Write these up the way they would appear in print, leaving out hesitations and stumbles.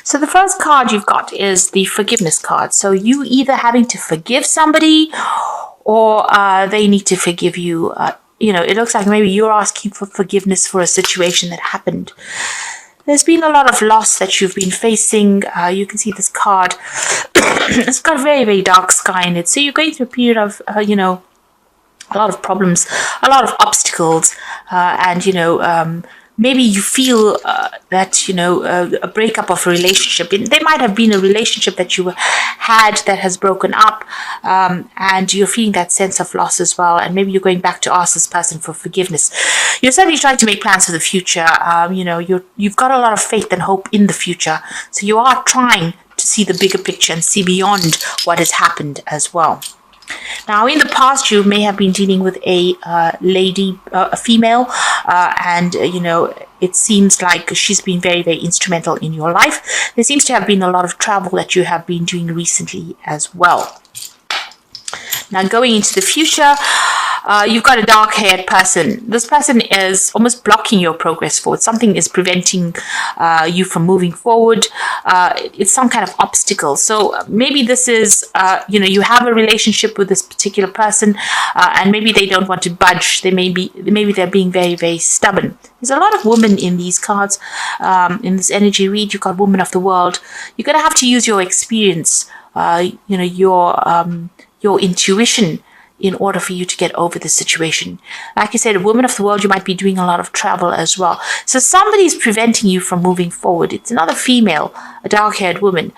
So the first card you've got is the forgiveness card. So you either having to forgive somebody or they need to forgive you. It looks like maybe you're asking for forgiveness for a situation that happened. There's been a lot of loss that you've been facing. You can see this card. It's got a very, very dark sky in it. So you're going through a period of, a lot of problems, a lot of obstacles, and maybe you feel that a breakup of a relationship. There might have been a relationship that you had that has broken up, and you're feeling that sense of loss as well. And maybe you're going back to ask this person for forgiveness. You're certainly trying to make plans for the future. You've got a lot of faith and hope in the future, so you are trying to see the bigger picture and see beyond what has happened as well. Now, in the past, you may have been dealing with a lady, a female, and it seems like she's been very, very instrumental in your life. There seems to have been a lot of travel that you have been doing recently as well. Now, going into the future, you've got a dark-haired person. This person is almost blocking your progress forward. Something is preventing you from moving forward. It's some kind of obstacle. So maybe this is, you have a relationship with this particular person, and maybe they don't want to budge. Maybe they're being very, very stubborn. There's a lot of women in these cards. In this energy read, you've got woman of the world. You're going to have to use your experience, your intuition, in order for you to get over the situation. Like I said, a woman of the world, you might be doing a lot of travel as well. So somebody's preventing you from moving forward. It's another female, a dark-haired woman.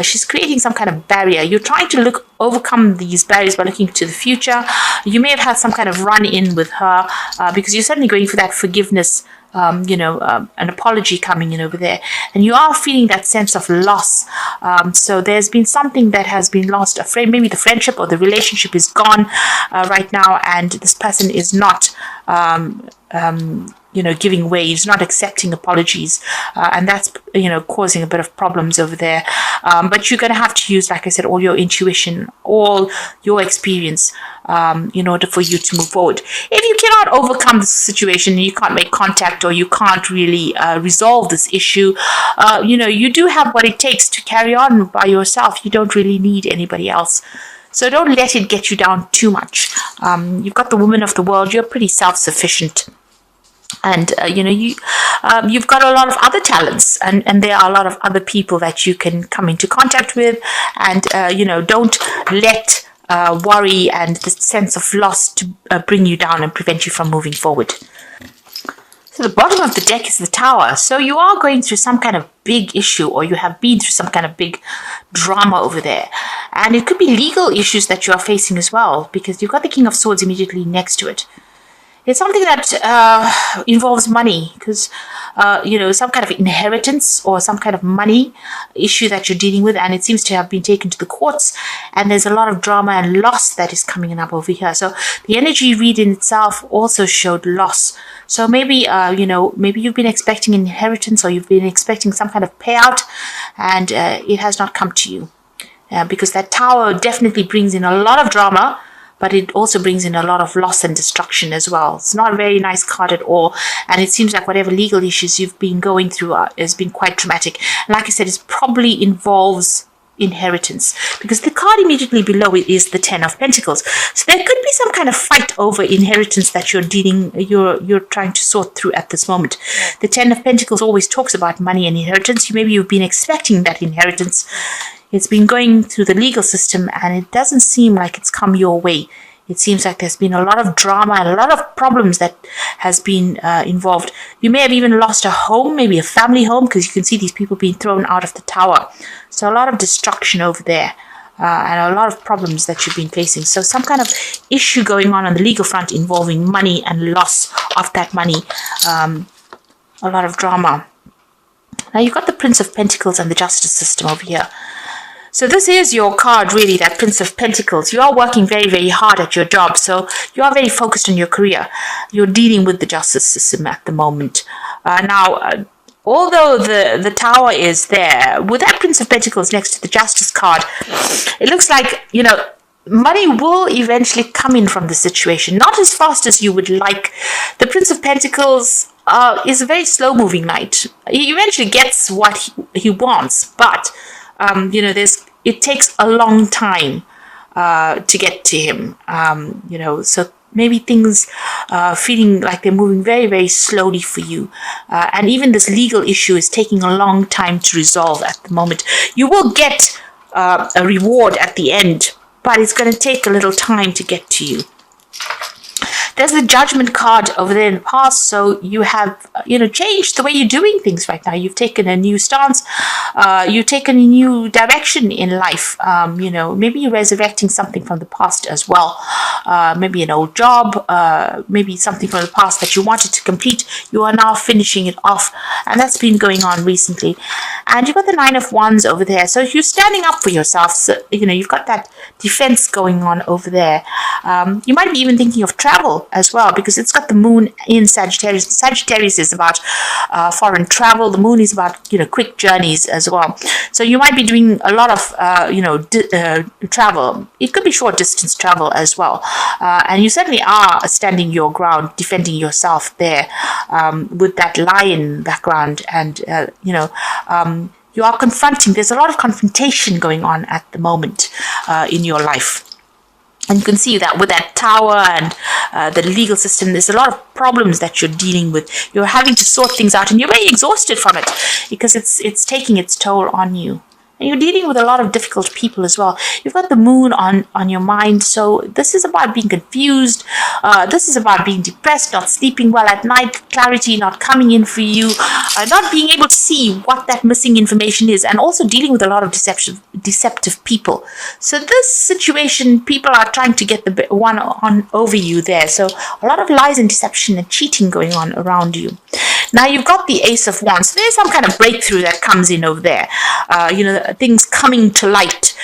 She's creating some kind of barrier. You're trying to overcome these barriers by looking to the future. You may have had some kind of run-in with her because you're certainly going for that forgiveness, an apology coming in over there. And you are feeling that sense of loss. So there's been something that has been lost. Maybe the friendship or the relationship is gone right now, and this person is not giving way. He's not accepting apologies, and that's causing a bit of problems over there. But you're going to have to use, like I said, all your intuition, all your experience, in order for you to move forward. If you cannot overcome this situation, you can't make contact, or you can't really resolve this issue, you do have what it takes to carry on by yourself. You don't really need anybody else. So don't let it get you down too much. You've got the woman of the world. You're pretty self-sufficient. And, you've got a lot of other talents, and there are a lot of other people that you can come into contact with. And, don't let worry and the sense of loss to bring you down and prevent you from moving forward. So the bottom of the deck is the Tower. So you are going through some kind of big issue, or you have been through some kind of big drama over there. And it could be legal issues that you are facing as well, because you've got the King of Swords immediately next to it. It's something that involves money, because, some kind of inheritance or some kind of money issue that you're dealing with, and it seems to have been taken to the courts, and there's a lot of drama and loss that is coming up over here. So the energy read in itself also showed loss. So maybe, maybe you've been expecting inheritance, or you've been expecting some kind of payout, and it has not come to you. Because that Tower definitely brings in a lot of drama, but it also brings in a lot of loss and destruction as well. It's not a very nice card at all. And it seems like whatever legal issues you've been going through has been quite traumatic. And like I said, it probably involves inheritance, because the card immediately below it is the Ten of Pentacles. So there could be some kind of fight over inheritance that you're trying to sort through at this moment. The Ten of Pentacles always talks about money and inheritance. Maybe you've been expecting that inheritance. It's been going through the legal system, and it doesn't seem like it's come your way. It seems like there's been a lot of drama and a lot of problems that has been involved. You may have even lost a home, maybe a family home, because you can see these people being thrown out of the Tower. So a lot of destruction over there, and a lot of problems that you've been facing. So some kind of issue going on the legal front involving money and loss of that money. A lot of drama. Now you've got the Prince of Pentacles and the Justice System over here. So this is your card, really, that Prince of Pentacles. You are working very, very hard at your job. So you are very focused on your career. You're dealing with the justice system at the moment. Although the Tower is there, with that Prince of Pentacles next to the Justice card, it looks like, money will eventually come in from the situation. Not as fast as you would like. The Prince of Pentacles is a very slow-moving knight. He eventually gets what he wants, but it takes a long time to get to him. So maybe things feeling like they're moving very, very slowly for you. And even this legal issue is taking a long time to resolve at the moment. You will get a reward at the end, but it's going to take a little time to get to you. There's the Judgment card over there in the past, so you have, changed the way you're doing things right now. You've taken a new stance, you've taken a new direction in life. Maybe you're resurrecting something from the past as well. Maybe an old job, maybe something from the past that you wanted to complete. You are now finishing it off, and that's been going on recently. And you've got the Nine of Wands over there, so you're standing up for yourself. So, you've got that defense going on over there. You might be even thinking of travel as well, because it's got the moon in Sagittarius. Sagittarius is about foreign travel. The moon is about quick journeys as well. So you might be doing a lot of travel. It could be short distance travel as well, and you certainly are standing your ground, defending yourself there with that lion background, and you are confronting. There's a lot of confrontation going on at the moment in your life. And you can see that with that tower and the legal system, there's a lot of problems that you're dealing with. You're having to sort things out, and you're very exhausted from it because it's taking its toll on you. And you're dealing with a lot of difficult people as well. You've got the moon on your mind, so this is about being confused. This is about being depressed, not sleeping well at night, clarity not coming in for you, not being able to see what that missing information is, and also dealing with a lot of deceptive people. So this situation, people are trying to get the one on over you there. So a lot of lies and deception and cheating going on around you. Now you've got the Ace of Wands. There's some kind of breakthrough that comes in over there. Things coming to light.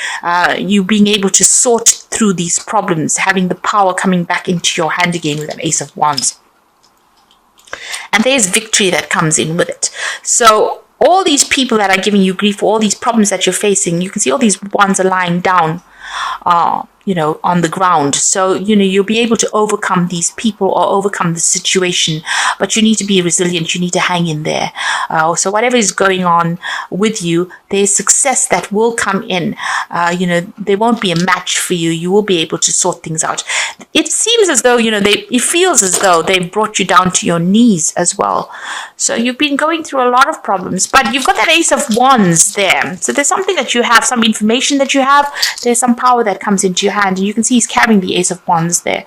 You being able to sort through these problems, having the power coming back into your hand again with an Ace of Wands. And there's victory that comes in with it. So all these people that are giving you grief, all these problems that you're facing, you can see all these wands are lying down on the ground. So, you'll be able to overcome these people or overcome the situation, but you need to be resilient. You need to hang in there. So whatever is going on with you, there's success that will come in. There won't be a match for you. You will be able to sort things out. It seems as though, it feels as though they've brought you down to your knees as well. So you've been going through a lot of problems, but you've got that Ace of Wands there. So there's something that you have, some information that you have. There's some power that comes into your hand, and you can see he's carrying the Ace of Wands there.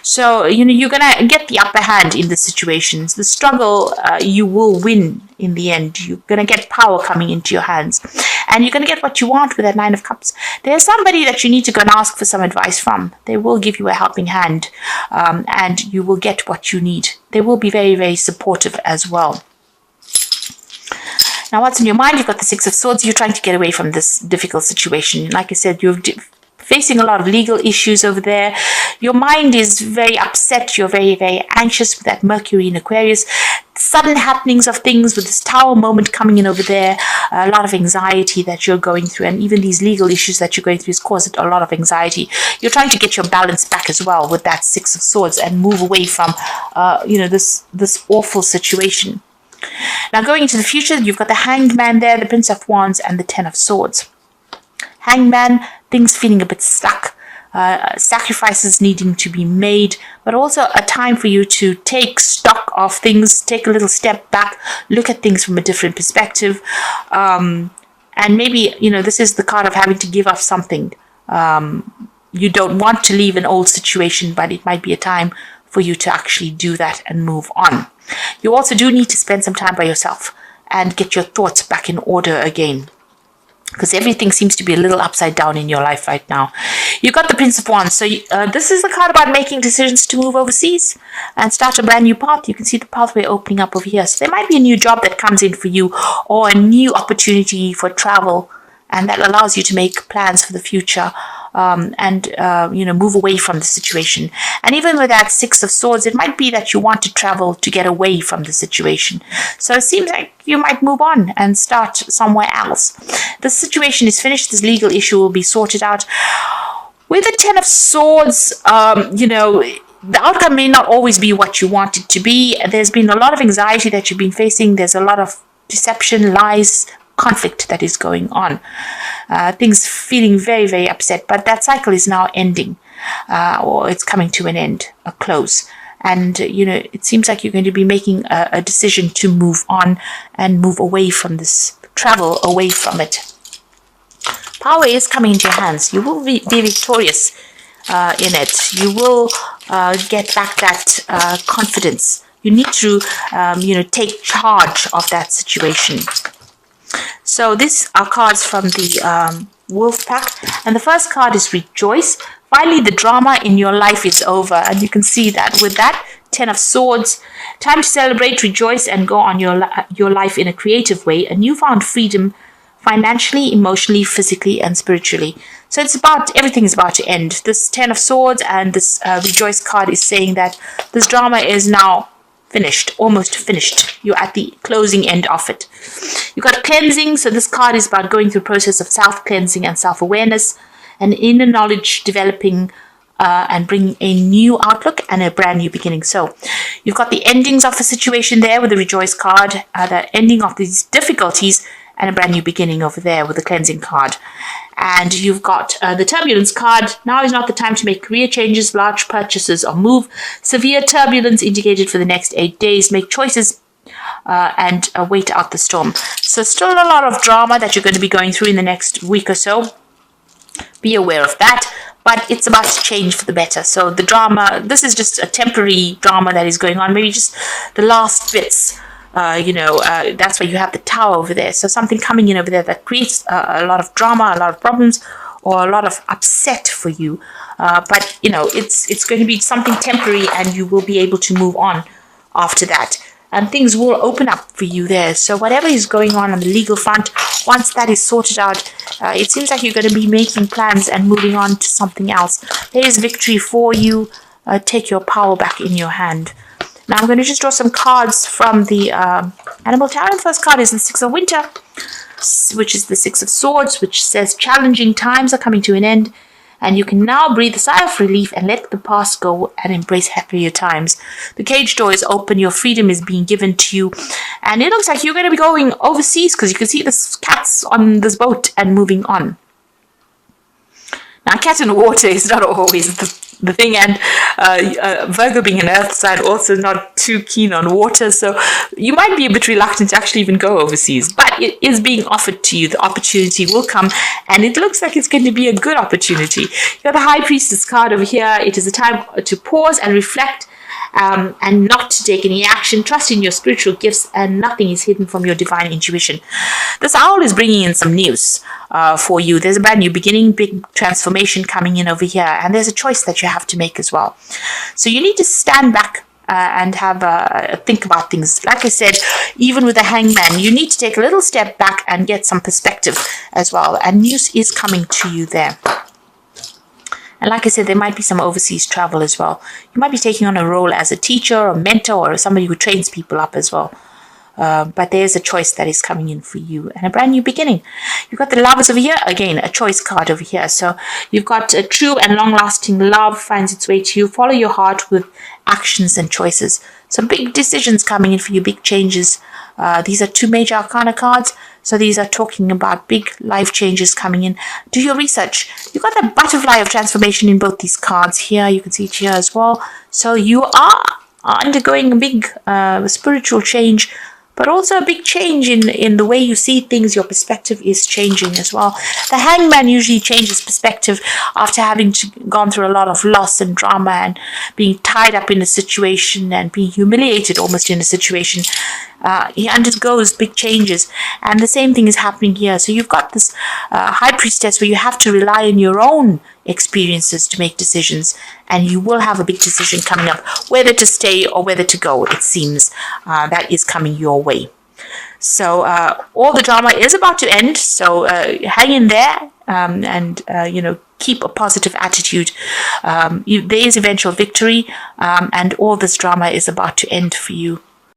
So, you're going to get the upper hand in the situations. The struggle, you will win in the end. You're going to get power coming into your hands, and you're going to get what you want with that Nine of Cups. There's somebody that you need to go and ask for some advice from. They will give you a helping hand, and you will get what you need. They will be very, very supportive as well. Now, what's in your mind? You've got the Six of Swords. You're trying to get away from this difficult situation. Like I said, you're facing a lot of legal issues over there. Your mind is very upset. You're very, very anxious with that Mercury in Aquarius. Sudden happenings of things with this Tower moment coming in over there. A lot of anxiety that you're going through, and even these legal issues that you're going through is causing a lot of anxiety. You're trying to get your balance back as well with that Six of Swords and move away from, this awful situation. Now, going into the future, you've got the Hanged Man there, the Prince of Wands, and the Ten of Swords. Hanged Man, things feeling a bit stuck, sacrifices needing to be made, but also a time for you to take stock of things, take a little step back, look at things from a different perspective. And maybe, this is the card of having to give up something. You don't want to leave an old situation, but it might be a time for you to actually do that and move on. You also do need to spend some time by yourself and get your thoughts back in order again, because everything seems to be a little upside down in your life right now. You've got the Prince of Wands. So this is the card about making decisions to move overseas and start a brand new path. You can see the pathway opening up over here. So there might be a new job that comes in for you, or a new opportunity for travel, and that allows you to make plans for the future. Move away from the situation. And even with that Six of Swords, it might be that you want to travel to get away from the situation. So it seems like you might move on and start somewhere else. The situation is finished. This legal issue will be sorted out. With the Ten of Swords, the outcome may not always be what you want it to be. There's been a lot of anxiety that you've been facing. There's a lot of deception, lies, conflict that is going on. Things feeling very, very upset. But that cycle is now ending, or it's coming to an end, a close. And, it seems like you're going to be making a decision to move on and move away from this, travel away from it. Power is coming into your hands. You will be victorious in it. You will get back that confidence. You need to, take charge of that situation. So these are cards from the Wolf Pack. And the first card is Rejoice. Finally, the drama in your life is over. And you can see that with that 10 of Swords. Time to celebrate, rejoice, and go on your life in a creative way. A newfound freedom financially, emotionally, physically, and spiritually. So everything is about to end. This 10 of Swords and this Rejoice card is saying that this drama is now finished, almost finished. You're at the closing end of it. You've got cleansing. So this card is about going through a process of self-cleansing and self-awareness and inner knowledge developing and bringing a new outlook and a brand new beginning. So you've got the endings of the situation there with the Rejoice card, the ending of these difficulties, and a brand new beginning over there with the cleansing card. And you've got the turbulence card. Now is not the time to make career changes, large purchases, or move. Severe turbulence indicated for the next 8 days. Make choices and wait out the storm. So still a lot of drama that you're going to be going through in the next week or so. Be aware of that. But it's about to change for the better. So the drama, this is just a temporary drama that is going on. Maybe just the last bits. That's why you have the Tower over there. So something coming in over there that creates a lot of drama, a lot of problems, or a lot of upset for you. But it's going to be something temporary, and you will be able to move on after that. And things will open up for you there. So whatever is going on the legal front, once that is sorted out, it seems like you're going to be making plans and moving on to something else. There is victory for you. Take your power back in your hand. Now I'm going to just draw some cards from the Animal Tarot. The first card is the Six of Winter, which is the Six of Swords, which says challenging times are coming to an end, and you can now breathe a sigh of relief and let the past go and embrace happier times. The cage door is open, your freedom is being given to you, and it looks like you're going to be going overseas because you can see the cats on this boat and moving on. Now, cat in the water is not always the thing, and Virgo being an earth sign, also not too keen on water, so you might be a bit reluctant to actually even go overseas, but it is being offered to you. The opportunity will come, and it looks like it's going to be a good opportunity. You got the High Priestess card over here. It is a time to pause and reflect, and not to take any action. Trust in your spiritual gifts, and nothing is hidden from your divine intuition. This owl is bringing in some news for you. There's a brand new beginning, big transformation coming in over here, and there's a choice that you have to make as well. So you need to stand back and have a think about things. Like I said, even with the Hangman, you need to take a little step back and get some perspective as well, and news is coming to you there. And like I said, there might be some overseas travel as well. You might be taking on a role as a teacher or mentor or somebody who trains people up as well. But there's a choice that is coming in for you and a brand new beginning. You've got the Lovers over here. Again, a choice card over here. So you've got a true and long-lasting love finds its way to you. Follow your heart with actions and choices. Some big decisions coming in for you, big changes. These are two major arcana cards. So these are talking about big life changes coming in. Do your research. You've got the butterfly of transformation in both these cards here. You can see it here as well. So you are undergoing a big spiritual change, but also a big change in the way you see things. Your perspective is changing as well. The Hangman usually changes perspective after having gone through a lot of loss and drama and being tied up in a situation and being humiliated almost in a situation. He undergoes big changes, and the same thing is happening here. So you've got this High Priestess where you have to rely on your own experiences to make decisions, and you will have a big decision coming up, whether to stay or whether to go. It seems that is coming your way. So all the drama is about to end, so hang in there, and keep a positive attitude. There is eventual victory, and all this drama is about to end for you.